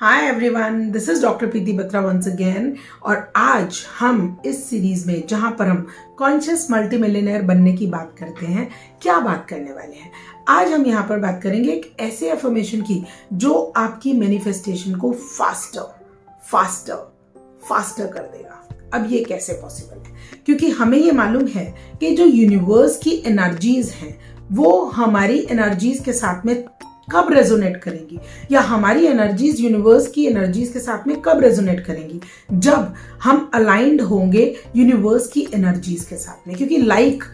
Hi everyone, this is doctor Preeti Batra once again. और आज हम इस सीरीज में जहां पर हम कॉन्शियस मल्टी मिलियनेयर बनने की बात करते हैं, क्या बात करने वाले हैं? आज हम यहाँ पर बात करेंगे एक ऐसे अफर्मेशन की जो आपकी मैनिफेस्टेशन को फास्टर कर देगा। अब ये कैसे पॉसिबल है? क्योंकि हमें ये मालूम है कि जो यूनिवर्स की एनर्जीज हैं वो हमारी एनर्जीज के साथ में कब रेजोनेट करेंगी, या हमारी एनर्जीज यूनिवर्स की एनर्जीज के साथ में कब रेजोनेट करेंगी, जब हम अलाइंड होंगे यूनिवर्स की एनर्जीज के साथ में। क्योंकि लाइक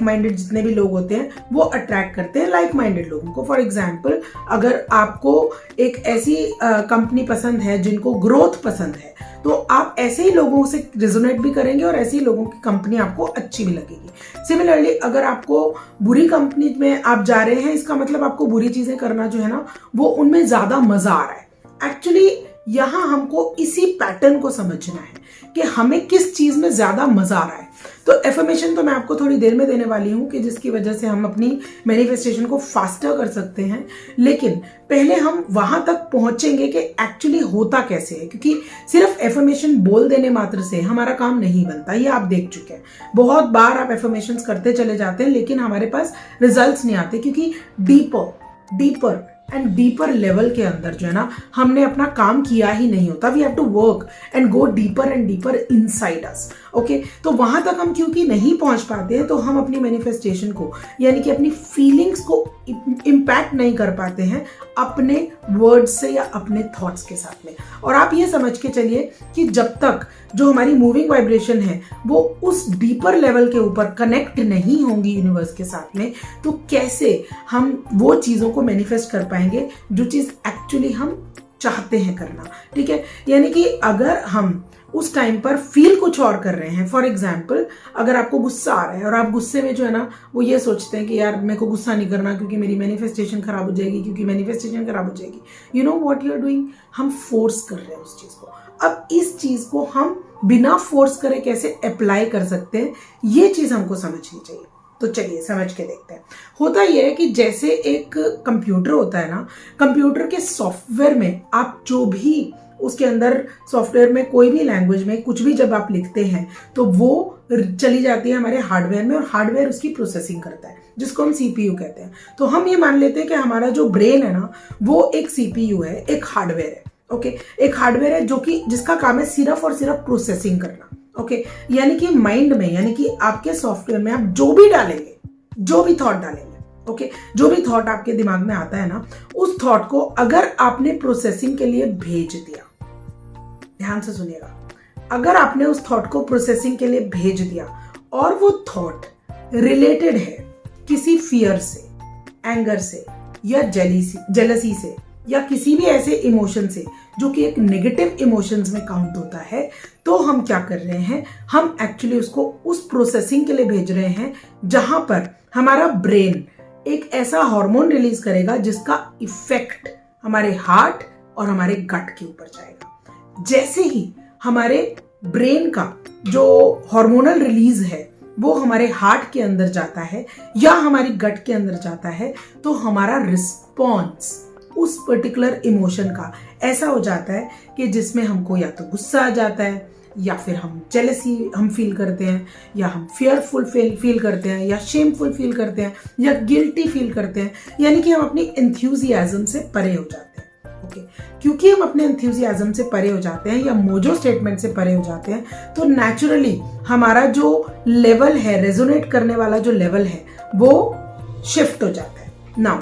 माइंडेड जितने भी लोग होते हैं वो अट्रैक्ट करते हैं लाइक माइंडेड लोगों को। फॉर एग्जाम्पल, अगर आपको एक ऐसी कंपनी पसंद है जिनको ग्रोथ पसंद है, तो आप ऐसे ही लोगों से रिजोनेट भी करेंगे और ऐसे ही लोगों की कंपनी आपको अच्छी भी लगेगी। सिमिलरली, अगर आपको बुरी कंपनी में आप जा रहे हैं, इसका मतलब आपको बुरी चीजें करना जो है ना, वो उनमें ज्यादा मजा आ रहा है। एक्चुअली यहां हमको इसी पैटर्न को समझना है कि हमें किस चीज में ज्यादा मजा आ रहा है। तो एफर्मेशन तो मैं आपको थोड़ी देर में देने वाली हूं कि जिसकी वजह से हम अपनी मैनिफेस्टेशन को फास्टर कर सकते हैं, लेकिन पहले हम वहां तक पहुंचेंगे कि एक्चुअली होता कैसे है। क्योंकि सिर्फ एफर्मेशन बोल देने मात्र से हमारा काम नहीं बनता, ये आप देख चुके हैं। बहुत बार आप एफर्मेशंस करते चले जाते हैं लेकिन हमारे पास रिजल्ट्स नहीं आते, क्योंकि डीपर एंड डीपर लेवल के अंदर जो है ना, हमने अपना काम किया ही नहीं होता। We have to work and go deeper and deeper inside us. Okay, तो वहां तक हम क्योंकि नहीं पहुंच पाते हैं, तो हम अपनी मैनिफेस्टेशन को, यानी कि अपनी फीलिंग्स को इम्पैक्ट नहीं कर पाते हैं अपने वर्ड्स से या अपने थॉट्स के साथ में। और आप ये समझ के चलिए कि जब तक जो हमारी मूविंग वाइब्रेशन है वो उस डीपर लेवल के ऊपर कनेक्ट नहीं होंगी यूनिवर्स के साथ में, तो कैसे हम वो चीजों को मैनिफेस्ट कर पाएंगे जो चीज एक्चुअली हम चाहते हैं करना। ठीक है, यानी कि अगर हम उस टाइम पर फील कुछ और कर रहे हैं, फॉर एग्जाम्पल, अगर आपको गुस्सा आ रहा है और आप गुस्से में जो है ना वो ये सोचते हैं कि यार मेरे को गुस्सा नहीं करना क्योंकि मेरी मैनिफेस्टेशन खराब हो जाएगी, you know what you are doing, हम फोर्स कर रहे हैं उस चीज को। अब इस चीज को हम बिना फोर्स करे कैसे अप्लाई कर सकते हैं, ये चीज हमको समझनी चाहिए। तो चलिए समझ के देखते हैं। होता यह है कि जैसे एक कंप्यूटर होता है ना, कंप्यूटर के सॉफ्टवेयर में आप जो भी उसके अंदर सॉफ्टवेयर में कोई भी लैंग्वेज में कुछ भी जब आप लिखते हैं तो वो चली जाती है हमारे हार्डवेयर में, और हार्डवेयर उसकी प्रोसेसिंग करता है, जिसको हम सीपीयू कहते हैं। तो हम ये मान लेते हैं कि हमारा जो ब्रेन है ना वो एक सीपीयू है, एक हार्डवेयर है। ओके, एक हार्डवेयर है जो कि जिसका काम है सिर्फ और सिर्फ प्रोसेसिंग करना। ओके, यानी कि माइंड में, यानी कि आपके सॉफ्टवेयर में आप जो भी डालेंगे, जो भी थॉट डालेंगे, ओके, जो भी थॉट आपके दिमाग में आता है ना, उस थॉट को अगर आपने प्रोसेसिंग के लिए भेज दिया, ध्यान से सुनिएगा, अगर आपने उस थॉट को प्रोसेसिंग के लिए भेज दिया और वो थॉट रिलेटेड है किसी फियर से, एंगर से, या जेलसी से, या किसी भी ऐसे इमोशन से जो कि एक नेगेटिव इमोशंस में काउंट होता है, तो हम क्या कर रहे हैं, हम एक्चुअली उसको उस प्रोसेसिंग के लिए भेज रहे हैं जहां पर हमारा ब्रेन एक ऐसा हार्मोन रिलीज करेगा जिसका इफेक्ट हमारे हार्ट और हमारे गट के ऊपर जाएगा। जैसे ही हमारे ब्रेन का जो हार्मोनल रिलीज है वो हमारे हार्ट के अंदर जाता है या हमारी गट के अंदर जाता है, तो हमारा रिस्पॉन्स उस पर्टिकुलर इमोशन का ऐसा हो जाता है कि जिसमें हमको या तो गुस्सा आ जाता है, या फिर हम जेलसी हम फील करते हैं, या हम फियरफुल फील करते हैं, या शेमफुल फील करते हैं, या गिल्टी फील करते हैं। यानी कि हम अपनी एंथुसियाज्म से परे हो जाते हैं। ओके, क्योंकि हम अपने एंथुसियाज्म से परे हो जाते हैं या मोजो स्टेटमेंट से परे हो जाते हैं, तो नेचुरली हमारा जो लेवल है, रेजोनेट करने वाला जो लेवल है, वो शिफ्ट हो जाता है। नाउ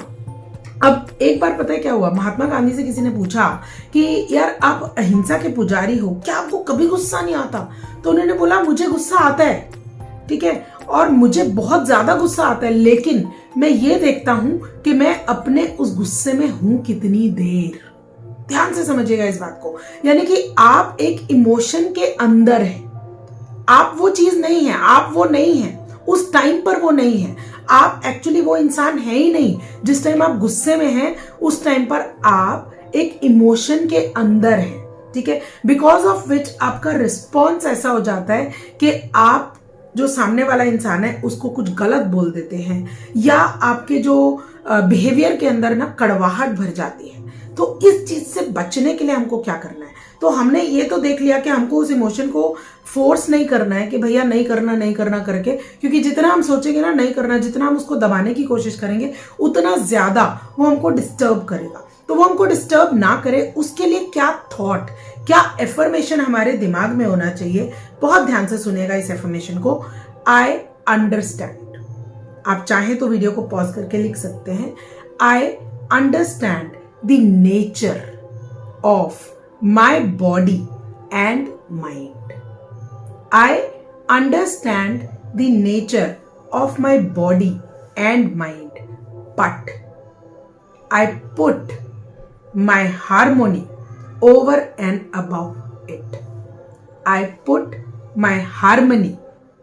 अब एक बार पता है क्या हुआ, महात्मा गांधी से किसी ने पूछा कि यार आप अहिंसा के पुजारी हो, क्या आपको कभी गुस्सा नहीं आता? तो उन्होंने बोला मुझे गुस्सा आता है, ठीक है, और मुझे बहुत ज्यादा गुस्सा आता है, लेकिन मैं ये देखता हूं कि मैं अपने उस गुस्से में हूं कितनी देर। ध्यान से समझिएगा इस बात को, यानी कि आप एक इमोशन के अंदर है, आप वो चीज नहीं है, आप वो नहीं है, उस टाइम पर वो नहीं है, आप एक्चुअली वो इंसान है ही नहीं। जिस टाइम आप गुस्से में हैं उस टाइम पर आप एक इमोशन के अंदर हैं, ठीक है, बिकॉज ऑफ विच आपका रिस्पॉन्स ऐसा हो जाता है कि आप जो सामने वाला इंसान है उसको कुछ गलत बोल देते हैं, या आपके जो बिहेवियर के अंदर ना कड़वाहट भर जाती है। तो इस चीज से बचने के लिए हमको क्या करना है? तो हमने ये तो देख लिया कि हमको उस इमोशन को फोर्स नहीं करना है कि भैया नहीं करना करके, क्योंकि जितना हम सोचेंगे ना नहीं करना, जितना हम उसको दबाने की कोशिश करेंगे उतना ज्यादा वो हमको डिस्टर्ब करेगा। तो वो हमको डिस्टर्ब ना करे उसके लिए क्या थॉट, क्या एफर्मेशन हमारे दिमाग में होना चाहिए? बहुत ध्यान से सुनिएगा इस एफर्मेशन को। I understand. आप चाहें तो वीडियो को पॉज करके लिख सकते हैं। I understand the nature of my body and mind. I understand the nature of my body and mind, but I put my harmony over and above it. I put my harmony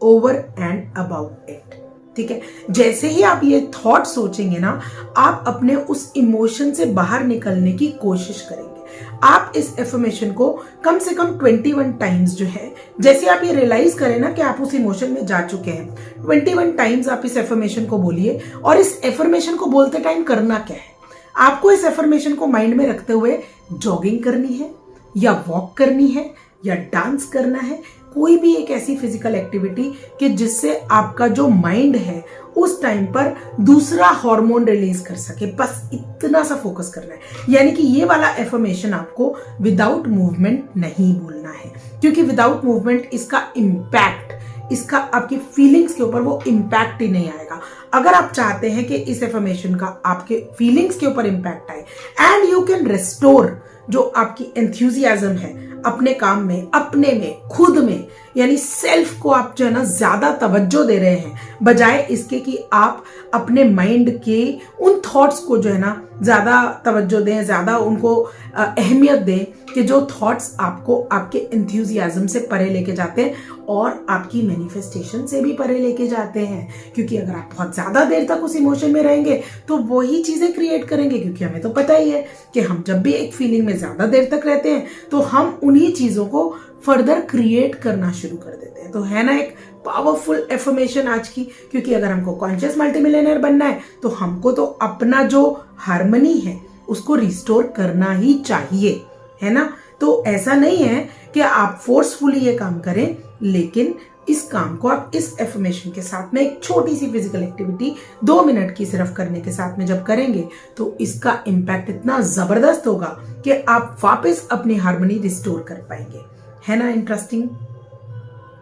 over and above it. ठीक है, जैसे ही आप ये thought सोचेंगे ना, आप अपने उस इमोशन से बाहर निकलने की कोशिश करेंगे। आप इस एफर्मेशन को कम से कम 21 टाइम्स जो है, जैसे आप ये रियलाइज करें ना कि आप उस इमोशन में जा चुके हैं, 21 टाइम्स आप इस एफर्मेशन को बोलिए। और इस एफर्मेशन को बोलते टाइम करना क्या है? आपको इस एफर्मेशन को माइंड में रखते हुए जॉगिंग करनी है, या वॉक करनी है, या डांस करना है, कोई भी एक ऐसी फिजिकल एक्टिविटी कि जिससे आपका जो माइंड है उस टाइम पर दूसरा हार्मोन रिलीज कर सके, बस इतना सा फोकस करना है। यानी कि ये वाला एफर्मेशन आपको विदाउट मूवमेंट नहीं बोलना है, क्योंकि विदाउट मूवमेंट इसका इम्पैक्ट, इसका आपकी फीलिंग्स के ऊपर वो इम्पैक्ट ही नहीं आएगा। अगर आप चाहते हैं कि इस एफर्मेशन का आपके फीलिंग्स के ऊपर इम्पैक्ट आए एंड यू कैन रिस्टोर जो आपकी एंथुजियाज्म है अपने काम में, अपने में, खुद में, यानी सेल्फ को आप जो है ना ज्यादा तवज्जो दे रहे हैं, बजाय इसके कि आप अपने माइंड के उन थॉट्स को जो है ना ज्यादा तवज्जो दें, ज्यादा उनको अहमियत दें कि जो थॉट्स आपको आपके एंथुजियाज्म से परे लेके जाते हैं और आपकी मैनिफेस्टेशन से भी परे लेके जाते हैं। क्योंकि अगर आप बहुत ज्यादा देर तक उस इमोशन में रहेंगे तो वही चीजें क्रिएट करेंगे, क्योंकि हमें तो पता ही है कि हम जब भी एक फीलिंग में ज्यादा देर तक रहते हैं तो हम उन्हीं चीजों को फर्दर क्रिएट करना शुरू कर देते हैं। तो है ना एक पावरफुल एफर्मेशन आज की, क्योंकि अगर हमको कॉन्शियस मल्टीमिलियनर बनना है तो हमको तो अपना जो हार्मनी है उसको रिस्टोर करना ही चाहिए, है ना। तो ऐसा नहीं है कि आप फोर्सफुली ये काम करें, लेकिन इस काम को आप इस एफर्मेशन के साथ में एक छोटी सी फिजिकल एक्टिविटी 2 मिनट की सिर्फ करने के साथ में जब करेंगे तो इसका इम्पैक्ट इतना जबरदस्त होगा कि आप वापस अपनी हार्मनी रिस्टोर कर पाएंगे। है ना इंटरेस्टिंग?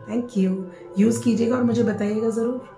Thank you. यूज कीजिएगा और मुझे बताइएगा जरूर।